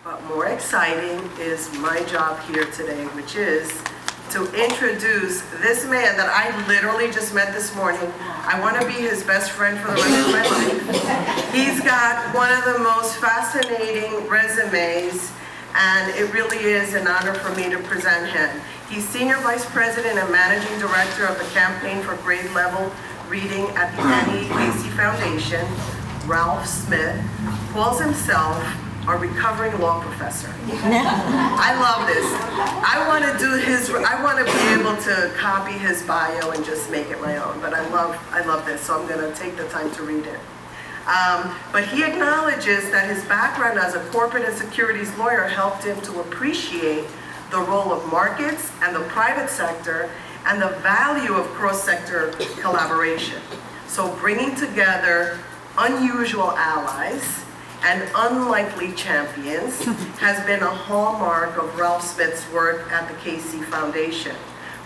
But more exciting is my job here today, which is to introduce this man that I literally just met this morning. I want to be his best friend for the rest of my life. He's got one of the most fascinating resumes, and it really is an honor for me to present him. He's Senior Vice President and Managing Director of the Campaign for Grade Level Reading at the Annie Casey Foundation. Ralph Smith calls himself a recovering law professor. I love this. I want to be able to copy his bio and just make it my own, but I love this, so I'm going to take the time to read it. But he acknowledges that his background as a corporate and securities lawyer helped him to appreciate the role of markets and the private sector and the value of cross-sector collaboration. So bringing together unusual allies and unlikely champions has been a hallmark of Ralph Smith's work at the Casey Foundation.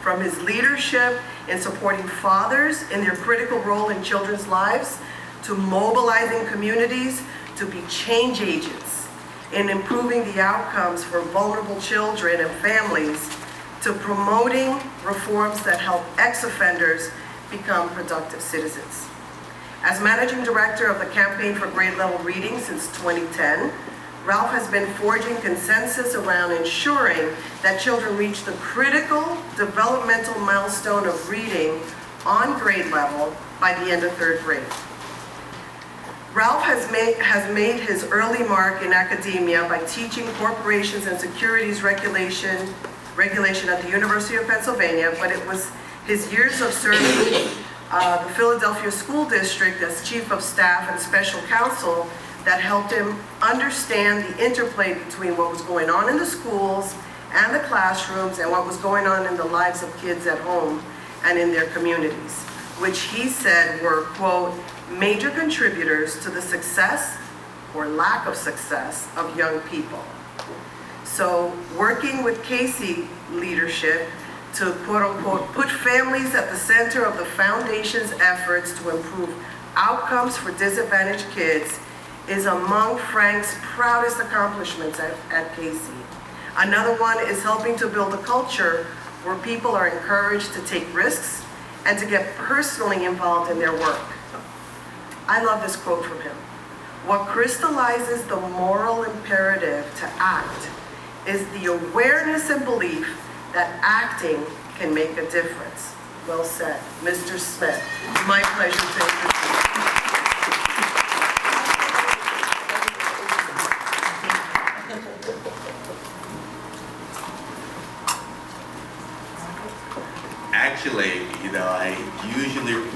From his leadership in supporting fathers in their critical role in children's lives, to mobilizing communities to be change agents in improving the outcomes for vulnerable children and families, to promoting reforms that help ex-offenders become productive citizens. As Managing Director of the Campaign for Grade Level Reading since 2010, Ralph has been forging consensus around ensuring that children reach the critical developmental milestone of reading on grade level by the end of third grade. Ralph has made his early mark in academia by teaching corporations and securities regulation at the University of Pennsylvania, but it was his years of serving the Philadelphia School District as Chief of Staff and Special Counsel that helped him understand the interplay between what was going on in the schools and the classrooms and what was going on in the lives of kids at home and in their communities, which he said were, quote, major contributors to the success or lack of success of young people. So working with Casey leadership to quote unquote put families at the center of the foundation's efforts to improve outcomes for disadvantaged kids is among Frank's proudest accomplishments at Casey. Another one is helping to build a culture where people are encouraged to take risks and to get personally involved in their work. I love this quote from him. What crystallizes the moral imperative to act is the awareness and belief that acting can make a difference. Well said. Mr. Smith, my pleasure to introduce Actually, I usually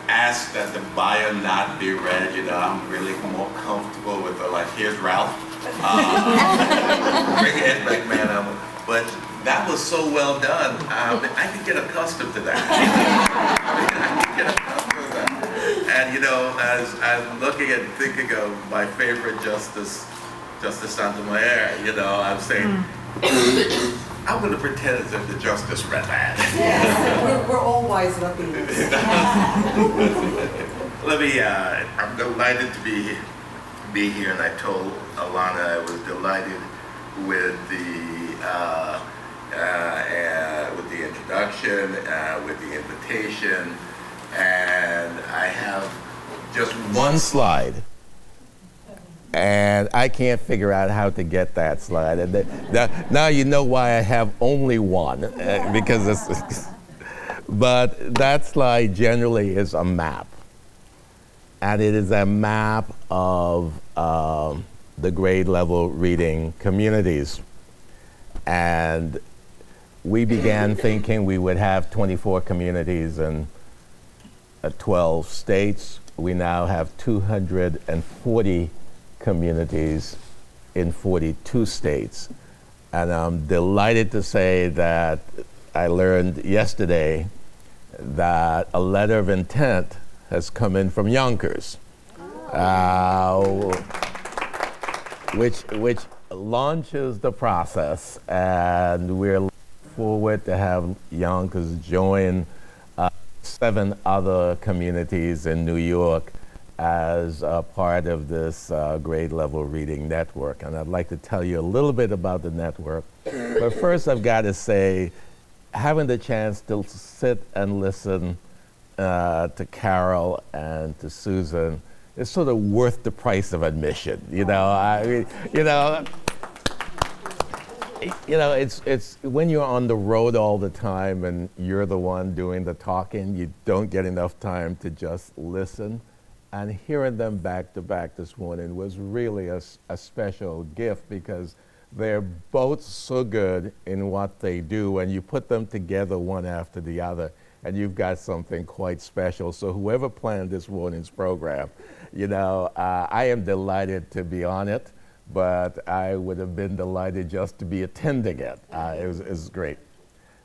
ask that the bio not be read. I'm really more comfortable with here's Ralph. Bring it back, man. But that was so well done. I can get accustomed to that. I can get accustomed to that. And as I'm looking at thinking of my favorite Justice Sotomayor, I'm saying, I'm going to pretend as if the Justice read that. Yes, we're all wise enough to do this. I'm delighted to be here, and I told Alana I was delighted with the introduction, with the invitation, and I have just one slide, and I can't figure out how to get that slide. And now you know why I have only one, because but that slide generally is a map. And it is a map of the grade level reading communities. And we began thinking we would have 24 communities in 12 states. We now have 240 communities in 42 states. And I'm delighted to say that I learned yesterday that a letter of intent has come in from Yonkers, which launches the process, and we're looking forward to have Yonkers join 7 other communities in New York as a part of this grade level reading network. And I'd like to tell you a little bit about the network. But first, I've got to say, having the chance to sit and listen to Carol and to Susan is sort of worth the price of admission. It's when you're on the road all the time and you're the one doing the talking, you don't get enough time to just listen. And hearing them back to back this morning was really a special gift, because they're both so good in what they do, and you put them together one after the other, and you've got something quite special. So whoever planned this morning's program, I am delighted to be on it, but I would have been delighted just to be attending it. It was great.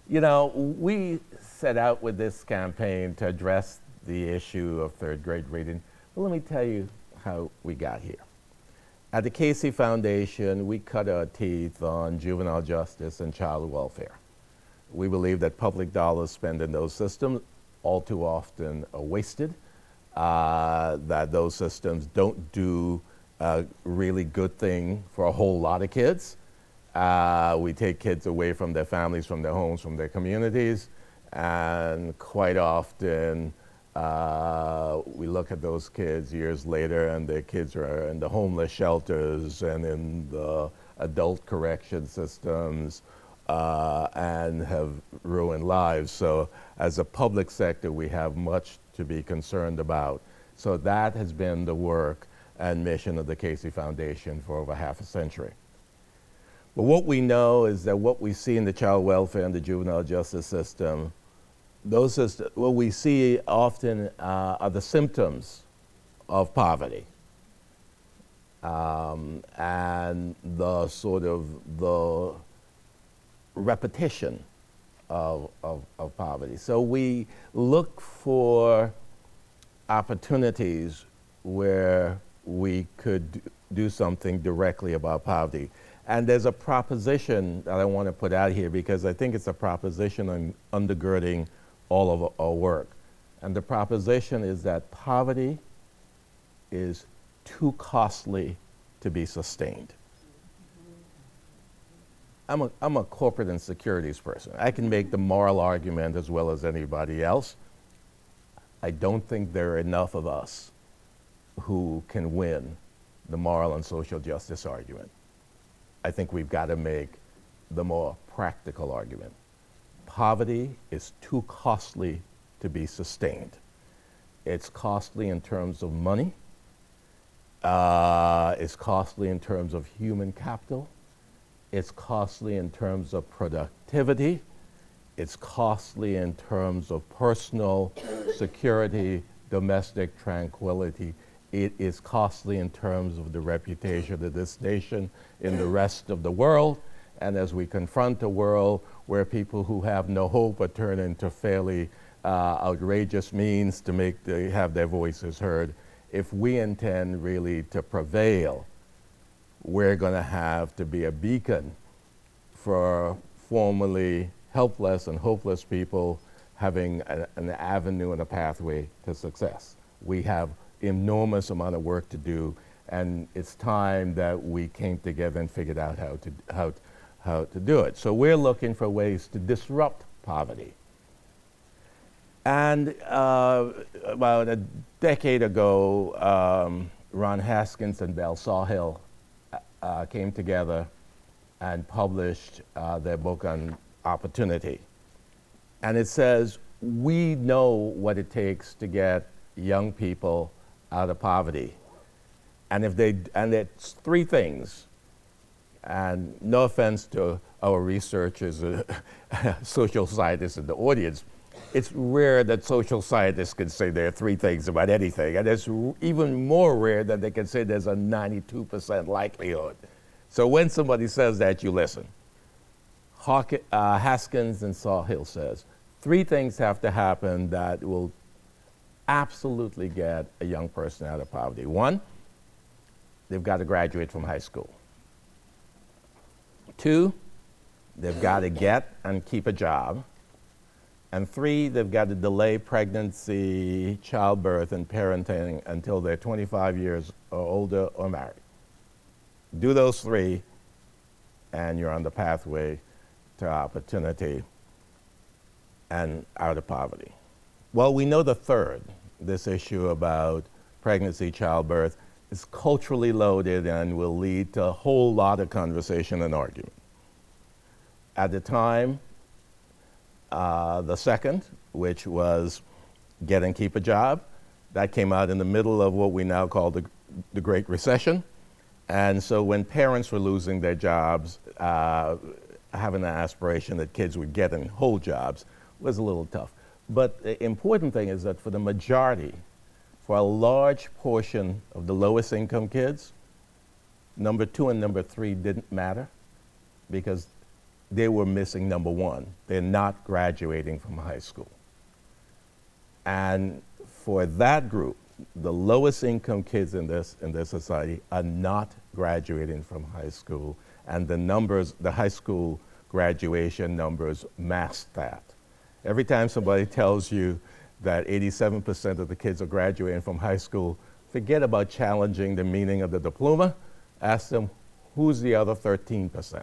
We set out with this campaign to address the issue of third grade reading. Well, let me tell you how we got here. At the Casey Foundation, we cut our teeth on juvenile justice and child welfare. We believe that public dollars spent in those systems all too often are wasted, that those systems don't do a really good thing for a whole lot of kids. We take kids away from their families, from their homes, from their communities, and quite often we look at those kids years later, and their kids are in the homeless shelters and in the adult correction systems and have ruined lives. So as a public sector, we have much to be concerned about. So that has been the work and mission of the Casey Foundation for over half a century. But what we know is that what we see in the child welfare and the juvenile justice system, what we see often are the symptoms of poverty, and the sort of the repetition of poverty. So we look for opportunities where we could do something directly about poverty. And there's a proposition that I want to put out here, because I think it's a proposition undergirding all of our work. And the proposition is that poverty is too costly to be sustained. I'm a corporate and securities person. I can make the moral argument as well as anybody else. I don't think there are enough of us who can win the moral and social justice argument. I think we've got to make the more practical argument. Poverty is too costly to be sustained. It's costly in terms of money. It's costly in terms of human capital. It's costly in terms of productivity. It's costly in terms of personal security, domestic tranquility. It is costly in terms of the reputation of this nation in the rest of the world. And as we confront a world where people who have no hope are turned into fairly outrageous means to have their voices heard, if we intend really to prevail, we're going to have to be a beacon for formerly helpless and hopeless people having an avenue and a pathway to success. We have enormous amount of work to do, and it's time that we came together and figured out how to do it. So we're looking for ways to disrupt poverty. And about a decade ago, Ron Haskins and Belle Sawhill came together and published their book on opportunity. And it says, we know what it takes to get young people out of poverty. And it's three things. And no offense to our researchers, social scientists in the audience, it's rare that social scientists can say there are three things about anything. And it's even more rare that they can say there's a 92% likelihood. So when somebody says that, you listen. Haskins and Sawhill says, three things have to happen that will absolutely get a young person out of poverty. One, they've got to graduate from high school. Two, they've got to get and keep a job. And 3, they've got to delay pregnancy, childbirth, and parenting until they're 25 years or older or married. Do those 3, and you're on the pathway to opportunity and out of poverty. Well, we know the 3rd, this issue about pregnancy, childbirth, is culturally loaded and will lead to a whole lot of conversation and argument. At the time, the 2nd, which was get and keep a job, that came out in the middle of what we now call the Great Recession. And so when parents were losing their jobs, having an aspiration that kids would get and hold jobs was a little tough. But the important thing is that for the majority, for a large portion of the lowest income kids, number 2 and number 3 didn't matter because they were missing number 1. They're not graduating from high school. And for that group, the lowest income kids in this society are not graduating from high school, and the numbers, the high school graduation numbers mask that. Every time somebody tells you that 87% of the kids are graduating from high school, forget about challenging the meaning of the diploma. Ask them, who's the other 13%?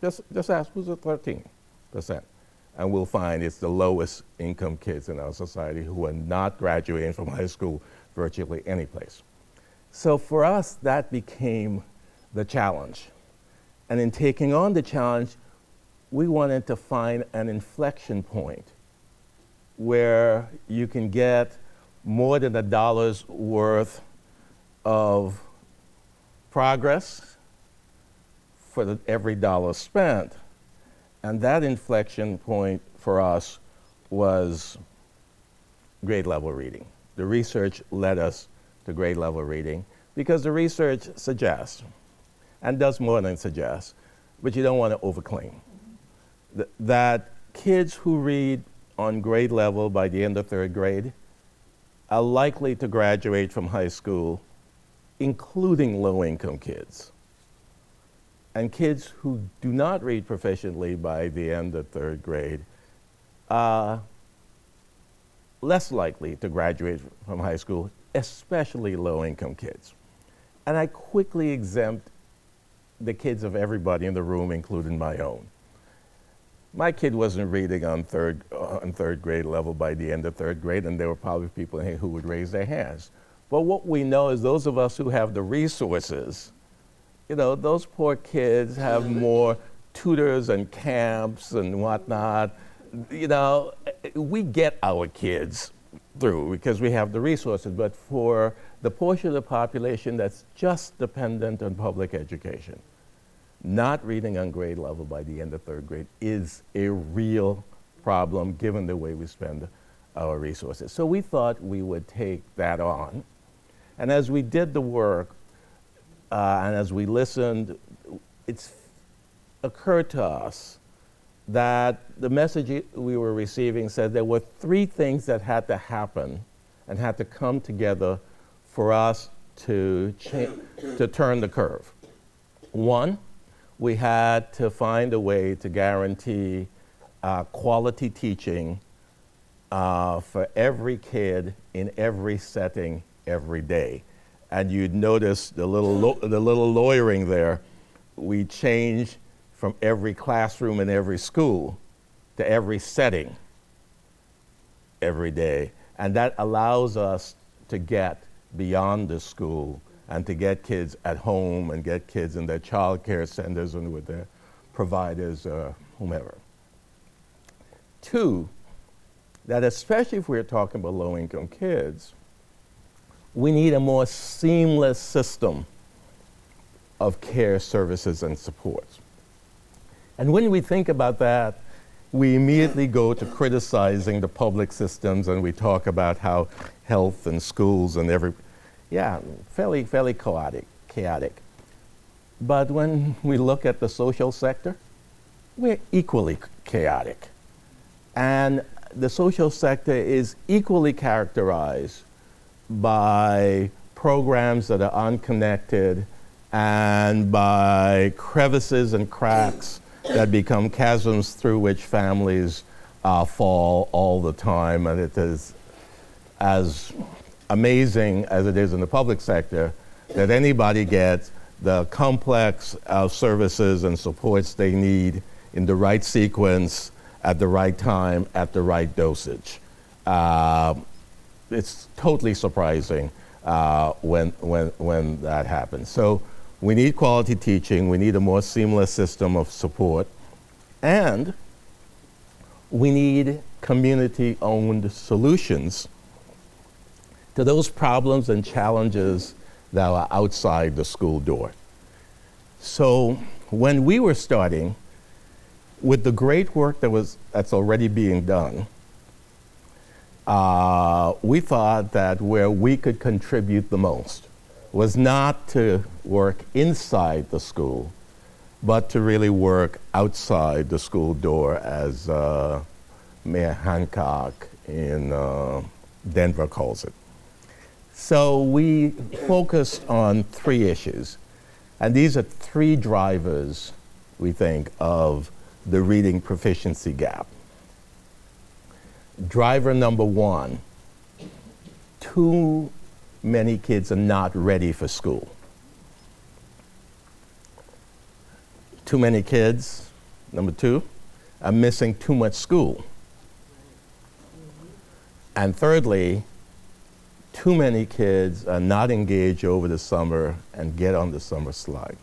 Just ask, who's the 13%? And we'll find it's the lowest income kids in our society who are not graduating from high school virtually any place. So for us, that became the challenge. And in taking on the challenge, we wanted to find an inflection point where you can get more than $1 worth of progress for every dollar spent. And that inflection point for us was grade level reading. The research led us to grade level reading because the research suggests, and does more than suggest, but you don't want to overclaim, that kids who read on grade level by the end of 3rd grade are likely to graduate from high school, including low-income kids. And kids who do not read proficiently by the end of 3rd grade are less likely to graduate from high school, especially low-income kids. And I quickly exempt the kids of everybody in the room, including my own. My kid wasn't reading on third grade level by the end of 3rd grade, and there were probably people here who would raise their hands. But what we know is those of us who have the resources, you know, those poor kids have more tutors and camps and whatnot. You know, we get our kids through because we have the resources, but for the portion of the population that's just dependent on public education, not reading on grade level by the end of 3rd grade is a real problem given the way we spend our resources. So we thought we would take that on. And as we did the work, and as we listened, it's occurred to us that the message we were receiving said there were 3 things that had to happen and had to come together for us to turn the curve. 1, we had to find a way to guarantee quality teaching for every kid in every setting every day. And you'd notice the little lawyering there. We changed from every classroom in every school to every setting every day. And that allows us to get beyond the school and to get kids at home and get kids in their child care centers and with their providers or whomever. 2, that especially if we're talking about low-income kids, we need a more seamless system of care services and supports. And when we think about that, we immediately go to criticizing the public systems and we talk about how health and schools and fairly chaotic. But when we look at the social sector, we're equally chaotic. And the social sector is equally characterized by programs that are unconnected and by crevices and cracks that become chasms through which families fall all the time. And it is as amazing as it is in the public sector that anybody gets the complex services and supports they need in the right sequence, at the right time, at the right dosage. It's totally surprising when that happens. So we need quality teaching, we need a more seamless system of support, and we need community-owned solutions to those problems and challenges that are outside the school door. So when we were starting, with the great work that's already being done, we thought that where we could contribute the most was not to work inside the school, but to really work outside the school door, as Mayor Hancock in Denver calls it. So we focused on 3 issues, and these are 3 drivers, we think, of the reading proficiency gap. Driver number 1, too many kids are not ready for school. Too many kids, number 2, are missing too much school. And thirdly, too many kids are not engaged over the summer and get on the summer slide.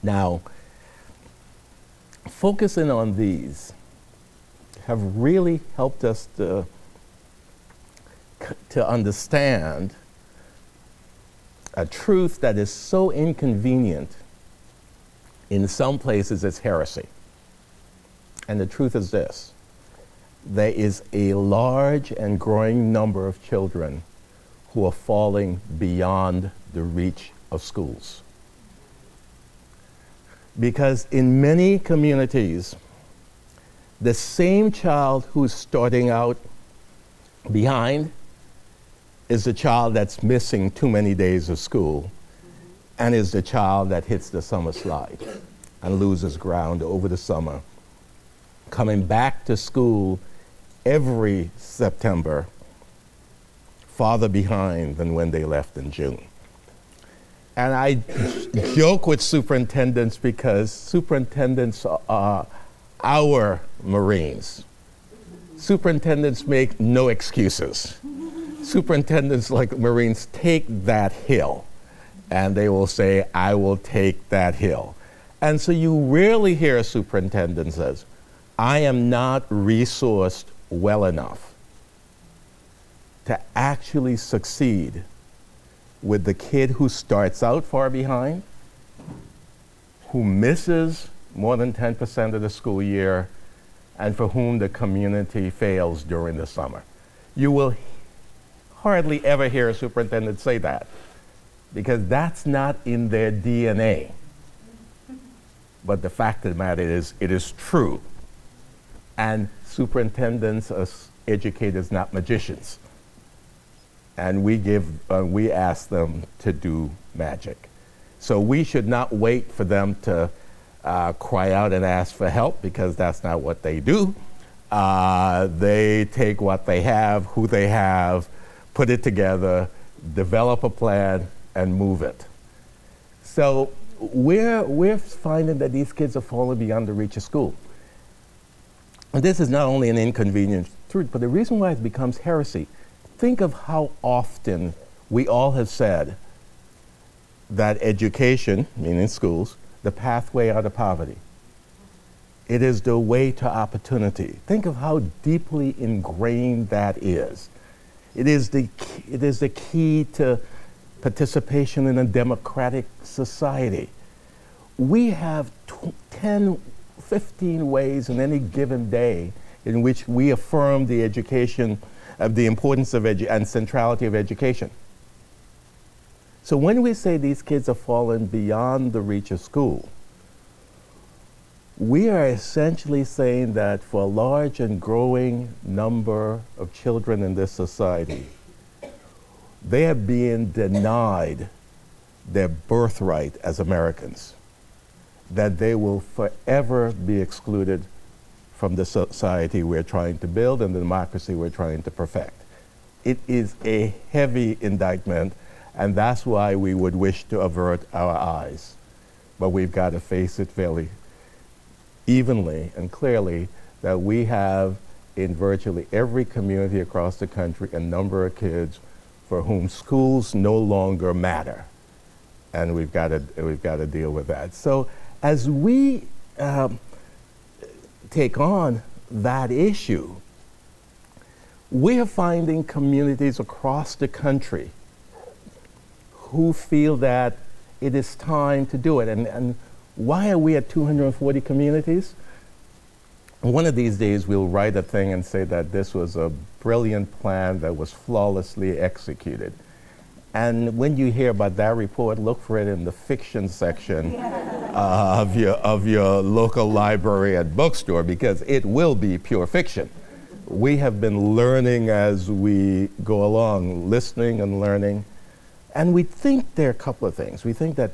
Now, focusing on these have really helped us to understand a truth that is so inconvenient in some places it's heresy. And the truth is this: there is a large and growing number of children who are falling beyond the reach of schools. Because in many communities, the same child who's starting out behind is the child that's missing too many days of school, and is the child that hits the summer slide and loses ground over the summer, coming back to school every September farther behind than when they left in June. And I joke with superintendents because superintendents are our Marines. Superintendents make no excuses. Superintendents, like Marines, take that hill, and they will say, I will take that hill. And so you rarely hear a superintendent says, I am not resourced well enough to actually succeed with the kid who starts out far behind, who misses more than 10% of the school year, and for whom the community fails during the summer. You will hardly ever hear a superintendent say that, because that's not in their DNA. But the fact of the matter is, it is true. And superintendents are educators, not magicians. And we ask them to do magic. So we should not wait for them to cry out and ask for help, because that's not what they do. They take what they have, who they have, put it together, develop a plan, and move it. So we're finding that these kids are falling beyond the reach of school. And this is not only an inconvenient truth, but the reason why it becomes heresy. Think of how often we all have said that education, meaning schools, the pathway out of poverty. It is the way to opportunity. Think of how deeply ingrained that is. It is the key to participation in a democratic society. We have 10, 15 ways in any given day in which we affirm the education, the importance of and centrality of education. So when we say these kids are falling beyond the reach of school, we are essentially saying that for a large and growing number of children in this society, they are being denied their birthright as Americans. that they will forever be excluded from the society we're trying to build and the democracy we're trying to perfect. It is a heavy indictment, and that's why we would wish to avert our eyes. But we've got to face it fairly evenly and clearly that we have in virtually every community across the country a number of kids for whom schools no longer matter. And we've got to deal with that. So as we take on that issue, we are finding communities across the country who feel that it is time to do it. And why are we at 240 communities? One of these days we'll write a thing and say that this was a brilliant plan that was flawlessly executed. And when you hear about that report, look for it in the fiction section of your local library and bookstore, because it will be pure fiction. We have been learning as we go along, listening and learning. And we think there are a couple of things. We think that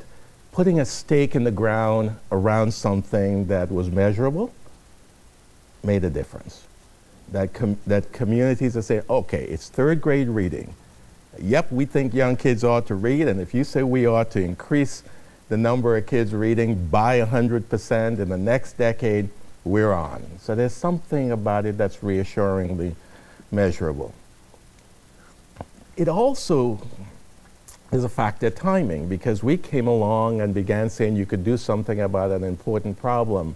putting a stake in the ground around something that was measurable made a difference. That communities are saying, okay, it's third grade reading. Yep, we think young kids ought to read, and if you say we ought to increase the number of kids reading by 100% in the next decade, we're on. So there's something about it that's reassuringly measurable. It also is a factor of timing, because we came along and began saying you could do something about an important problem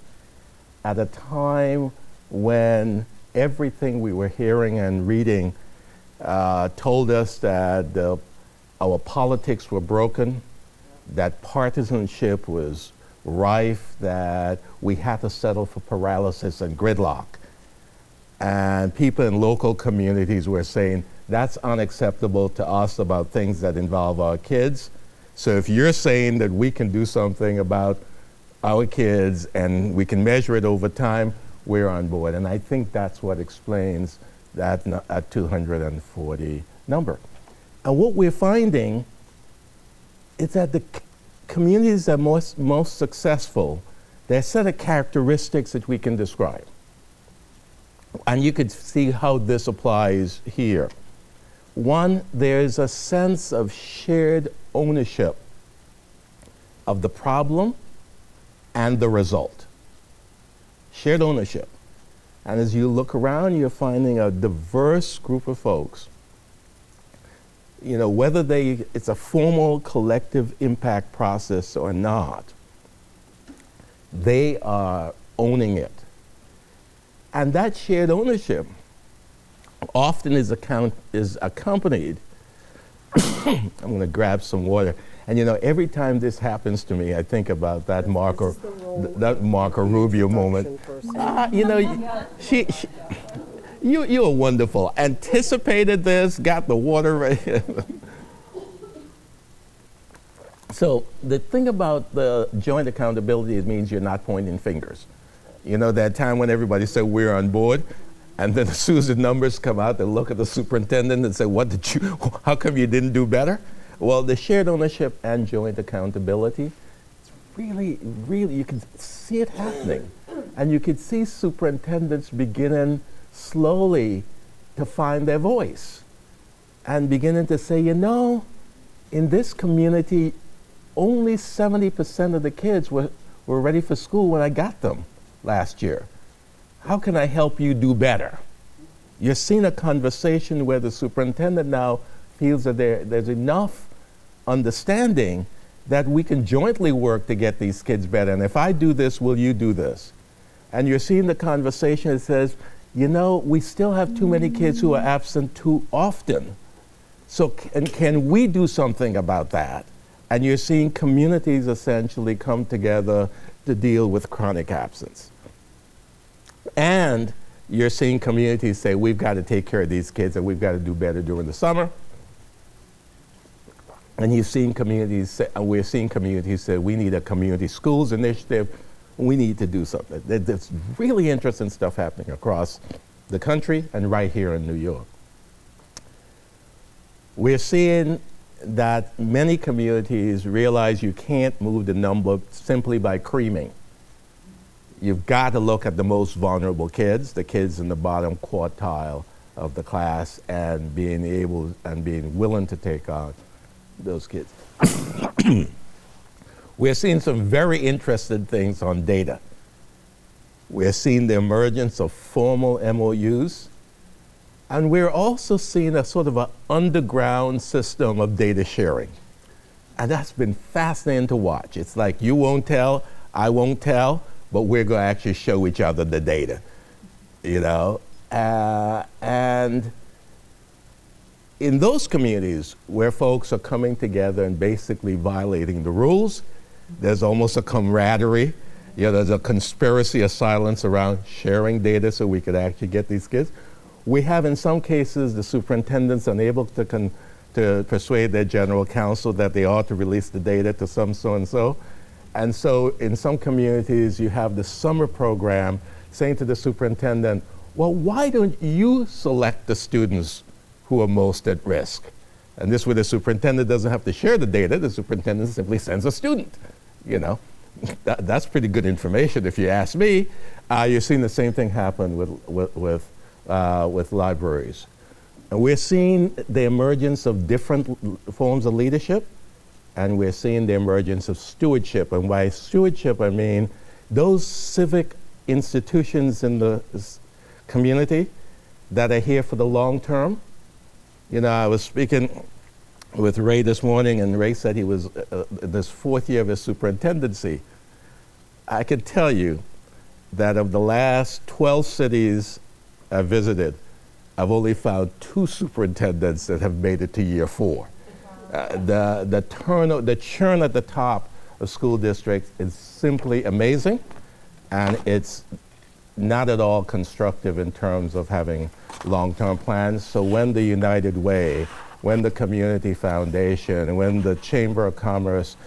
at a time when everything we were hearing and reading told us that our politics were broken, that partisanship was rife, that we had to settle for paralysis and gridlock. And people in local communities were saying, that's unacceptable to us about things that involve our kids. So if you're saying that we can do something about our kids and we can measure it over time, we're on board. And I think that's what explains that 240 number. And what we're finding is that the communities that are most successful, there are a set of characteristics that we can describe. And you could see how this applies here. One, there's a sense of shared ownership of the problem and the result. Shared ownership. And as you look around, you're finding a diverse group of folks. You know, whether it's a formal collective impact process or not, they are owning it. And that shared ownership often is accompanied, I'm going to grab some water. And you know, every time this happens to me, I think about that Marco Rubio moment. You know, you were wonderful. Anticipated this, got the water right. So the thing about the joint accountability, it means you're not pointing fingers. You know, that time when everybody said we're on board, and then as soon as the numbers come out, they look at the superintendent and say, how come you didn't do better? Well, the shared ownership and joint accountability, it's really, you can see it happening. And you can see superintendents beginning slowly to find their voice and beginning to say, you know, in this community, only 70% of the kids were ready for school when I got them last year. How can I help you do better? You're seeing a conversation where the superintendent now feels that there's enough understanding that we can jointly work to get these kids better. And if I do this, will you do this? And you're seeing the conversation that says, you know, we still have too many kids who are absent too often. So can we do something about that? And you're seeing communities essentially come together to deal with chronic absence. And you're seeing communities say, we've got to take care of these kids and we've got to do better during the summer. And you've seen communities say, we're seeing communities say, we need a community schools initiative. We need to do something. There's really interesting stuff happening across the country and right here in New York. We're seeing that many communities realize you can't move the number simply by creaming. You've got to look at the most vulnerable kids, the kids in the bottom quartile of the class, and being willing to take on those kids. We're seeing some very interesting things on data. We're seeing the emergence of formal MOUs, and we're also seeing a sort of an underground system of data sharing. And that's been fascinating to watch. It's like you won't tell, I won't tell, but we're going to actually show each other the data, you know? And in those communities where folks are coming together and basically violating the rules, there's almost a camaraderie. You know, there's a conspiracy of silence around sharing data so we could actually get these kids. We have, in some cases, the superintendents unable to persuade their general counsel that they ought to release the data to some so-and-so. And so in some communities, you have the summer program saying to the superintendent, well, why don't you select the students who are most at risk? And this way the superintendent doesn't have to share the data, the superintendent simply sends a student, you know. That's pretty good information if you ask me. You're seeing the same thing happen with libraries. And we're seeing the emergence of different forms of leadership, and we're seeing the emergence of stewardship. And by stewardship, I mean those civic institutions in the community that are here for the long term. You know, I was speaking with Ray this morning, and Ray said he was in this fourth year of his superintendency. I can tell you that of the last 12 cities I visited, I've only found 2 superintendents that have made it to year 4. The churn at the top of school districts is simply amazing, and it's not at all constructive in terms of having long-term plans. So when the United Way, when the Community Foundation, when the Chamber of Commerce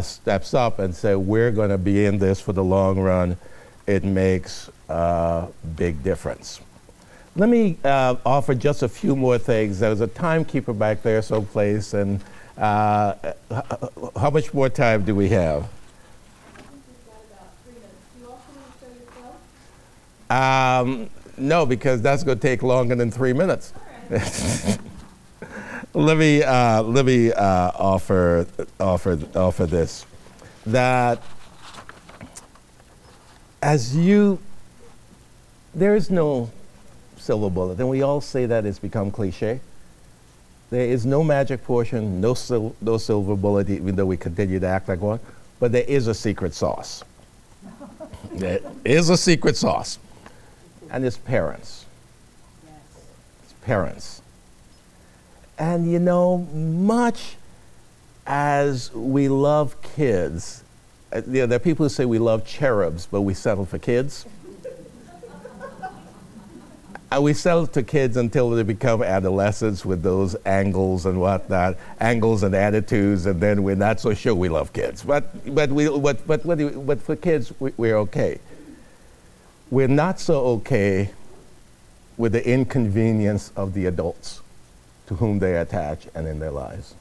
steps up and say, we're going to be in this for the long run, it makes a big difference. Let me offer just a few more things. There's a timekeeper back there someplace, and how much more time do we have? No, because that's going to take longer than 3 minutes. Let me offer this, that there is no silver bullet, and we all say that it's become cliche. There is no magic potion, no silver bullet, even though we continue to act like one, but there is a secret sauce. There is a secret sauce, and it's parents. Yes. It's parents. And you know, much as we love kids, there are people who say we love cherubs, but we settle for kids. And we settle to kids until they become adolescents with those angles and whatnot, angles and attitudes, and then we're not so sure we love kids. But for kids, we're okay. We're not so okay with the inconvenience of the adults to whom they attach and in their lives.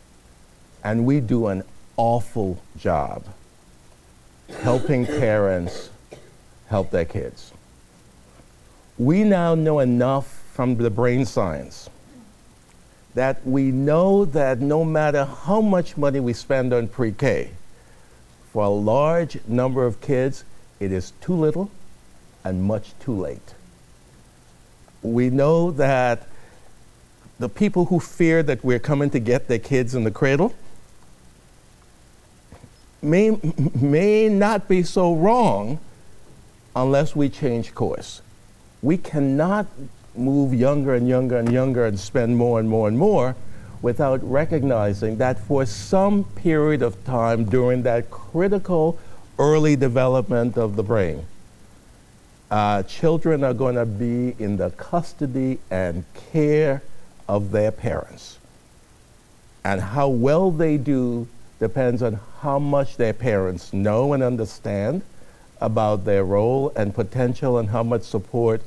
And we do an awful job helping parents help their kids. We now know enough from the brain science that we know that no matter how much money we spend on pre-K, for a large number of kids, it is too little and much too late. We know that the people who fear that we're coming to get their kids in the cradle may not be so wrong unless we change course. We cannot move younger and younger and younger and spend more and more and more without recognizing that for some period of time during that critical early development of the brain, children are going to be in the custody and care of their parents. And how well they do depends on how much their parents know and understand about their role and potential and how much support,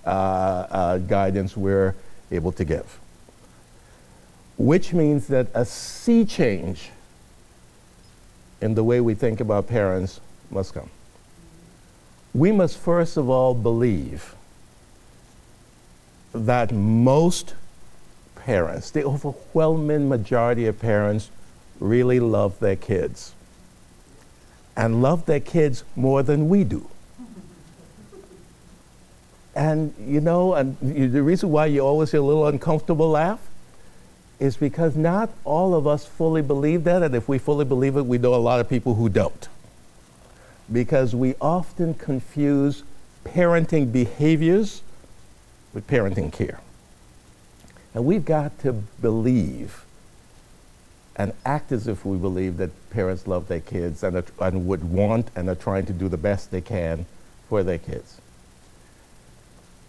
guidance we're able to give. which means that a sea change in the way we think about parents must come. We must first of all believe that most parents, the overwhelming majority of parents, really love their kids and love their kids more than we do. And the reason why you always hear a little uncomfortable laugh is because not all of us fully believe that, and if we fully believe it, we know a lot of people who don't. Because we often confuse parenting behaviors with parenting care. And we've got to believe and act as if we believe that parents love their kids and would want and are trying to do the best they can for their kids.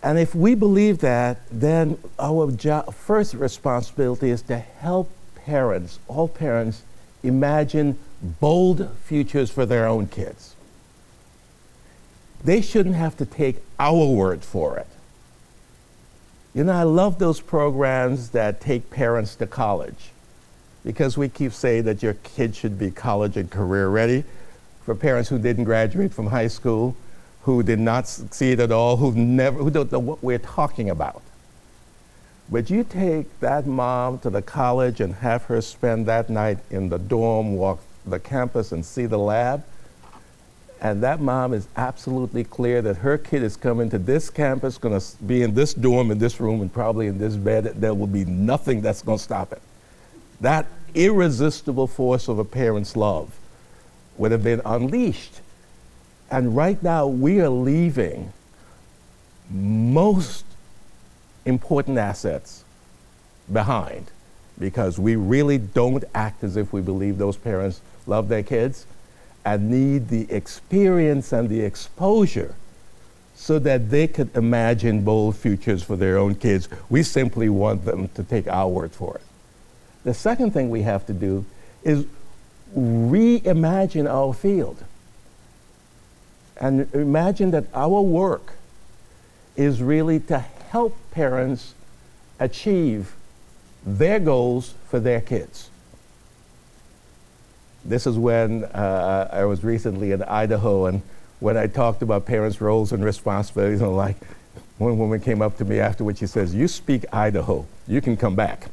And if we believe that, then our first responsibility is to help parents, all parents, imagine bold futures for their own kids. They shouldn't have to take our word for it. I love those programs that take parents to college, because we keep saying that your kid should be college and career ready. For parents who didn't graduate from high school, who did not succeed at all, who don't know what we're talking about. But you take that mom to the college and have her spend that night in the dorm, walk the campus and see the lab, and that mom is absolutely clear that her kid is coming to this campus, going to be in this dorm, in this room, and probably in this bed. There will be nothing that's going to stop it. That irresistible force of a parent's love would have been unleashed. And right now, we are leaving most important assets behind because we really don't act as if we believe those parents love their kids and need the experience and the exposure so that they could imagine bold futures for their own kids. We simply want them to take our word for it. The second thing we have to do is reimagine our field. And imagine that our work is really to help parents achieve their goals for their kids. This is when I was recently in Idaho, and when I talked about parents' roles and responsibilities, and like, one woman came up to me afterwards, she says, "You speak Idaho, you can come back."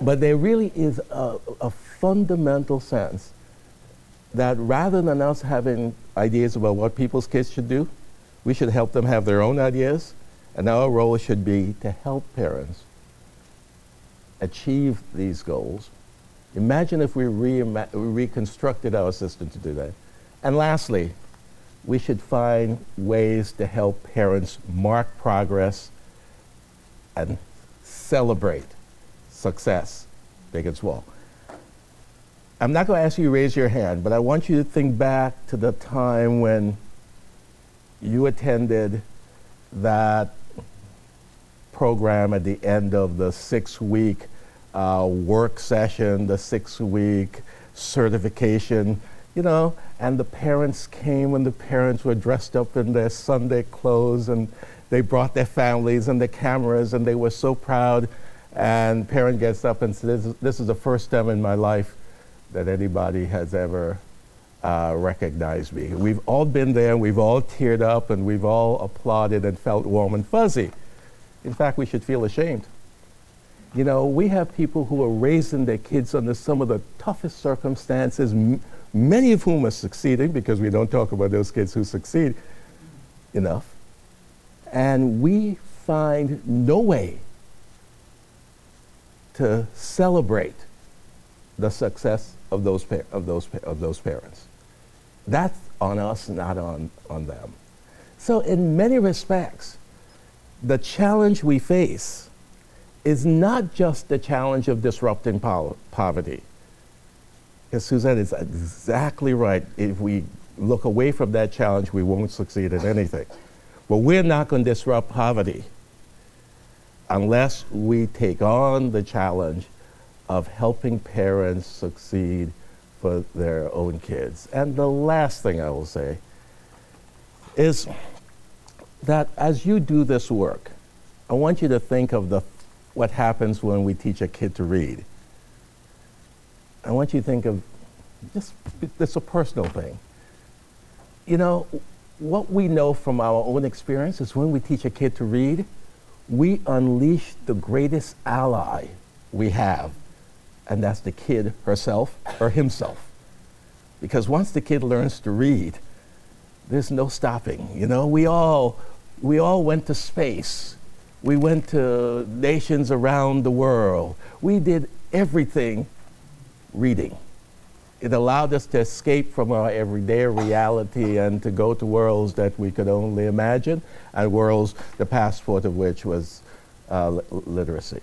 But there really is a fundamental sense that rather than us having ideas about what people's kids should do, we should help them have their own ideas, and our role should be to help parents achieve these goals. Imagine if we reconstructed our system to do that. And lastly, we should find ways to help parents mark progress and celebrate success, big and small. I'm not going to ask you to raise your hand, but I want you to think back to the time when you attended that program at the end of the 6-week work session, the 6-week certification, and the parents came and the parents were dressed up in their Sunday clothes and they brought their families and their cameras and they were so proud. And parent gets up and says, "This is the first time in my life that anybody has ever recognized me." We've all been there, we've all teared up, and we've all applauded and felt warm and fuzzy. In fact, we should feel ashamed. We have people who are raising their kids under some of the toughest circumstances, many of whom are succeeding, because we don't talk about those kids who succeed enough. And we find no way to celebrate the success of those parents. That's on us, not on them. So in many respects, the challenge we face is not just the challenge of disrupting poverty. Because Suzette is exactly right. If we look away from that challenge, we won't succeed at anything. But we're not going to disrupt poverty unless we take on the challenge of helping parents succeed for their own kids. And the last thing I will say is that as you do this work, I want you to think of the what happens when we teach a kid to read. I want you to think of just, it's a personal thing. You know, what we know from our own experience is when we teach a kid to read, we unleash the greatest ally we have, and that's the kid herself or himself. Because once the kid learns to read, there's no stopping. You know, we all went to space. We went to nations around the world. We did everything reading. It allowed us to escape from our everyday reality and to go to worlds that we could only imagine, and worlds, the passport of which was literacy.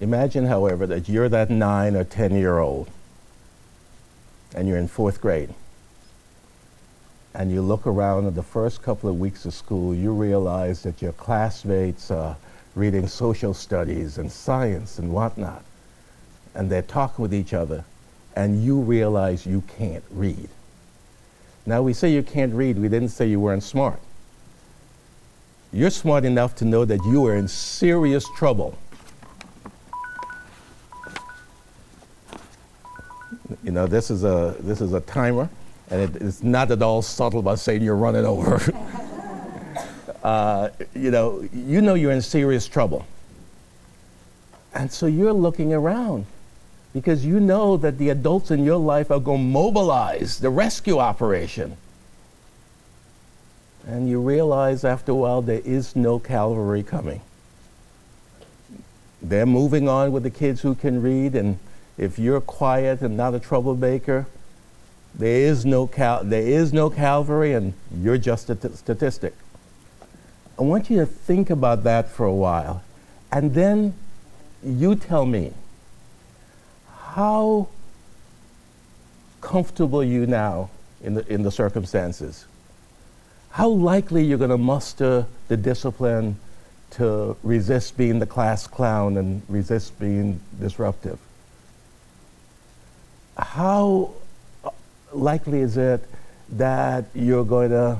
Imagine, however, that you're that 9 or 10-year-old, and you're in 4th grade, and you look around at the first couple of weeks of school, you realize that your classmates are reading social studies and science and whatnot, and they're talking with each other, and you realize you can't read. Now, we say you can't read, we didn't say you weren't smart. You're smart enough to know that you are in serious trouble. You know, this is a timer, and it's not at all subtle by saying you're running over. you know you're in serious trouble. And so you're looking around because you know that the adults in your life are going to mobilize the rescue operation. And you realize after a while there is no cavalry coming. They're moving on with the kids who can read, and if you're quiet and not a troublemaker, there is no cavalry, and you're just a statistic. I want you to think about that for a while, and then you tell me, how comfortable are you now in the circumstances? How likely you're going to muster the discipline to resist being the class clown and resist being disruptive? How likely is it that you're going to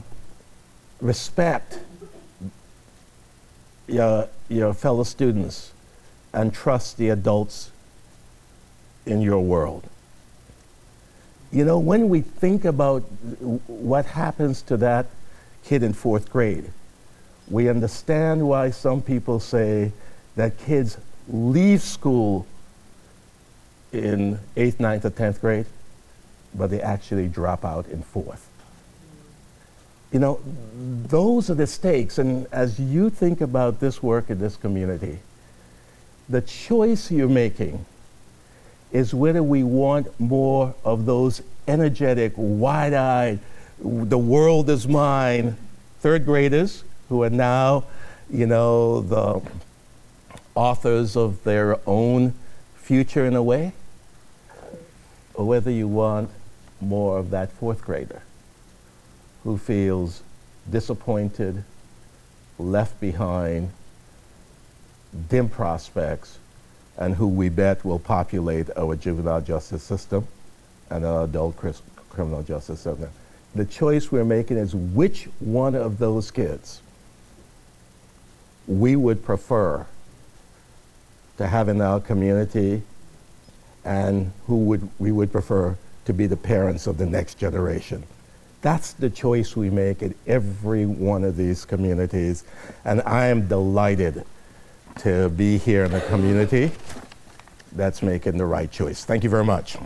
respect your fellow students and trust the adults in your world? You know, when we think about what happens to that kid in 4th grade, we understand why some people say that kids leave school in 8th, 9th, or 10th grade, but they actually drop out in 4th. You know, those are the stakes, and as you think about this work in this community, the choice you're making is whether we want more of those energetic, wide-eyed, the world is mine 3rd graders who are now, you know, the authors of their own future in a way, or whether you want more of that 4th grader who feels disappointed, left behind, dim prospects, and who we bet will populate our juvenile justice system and our adult criminal justice system. The choice we're making is which one of those kids we would prefer to have in our community, and we would prefer to be the parents of the next generation. That's the choice we make in every one of these communities, and I am delighted to be here in a community that's making the right choice. Thank you very much.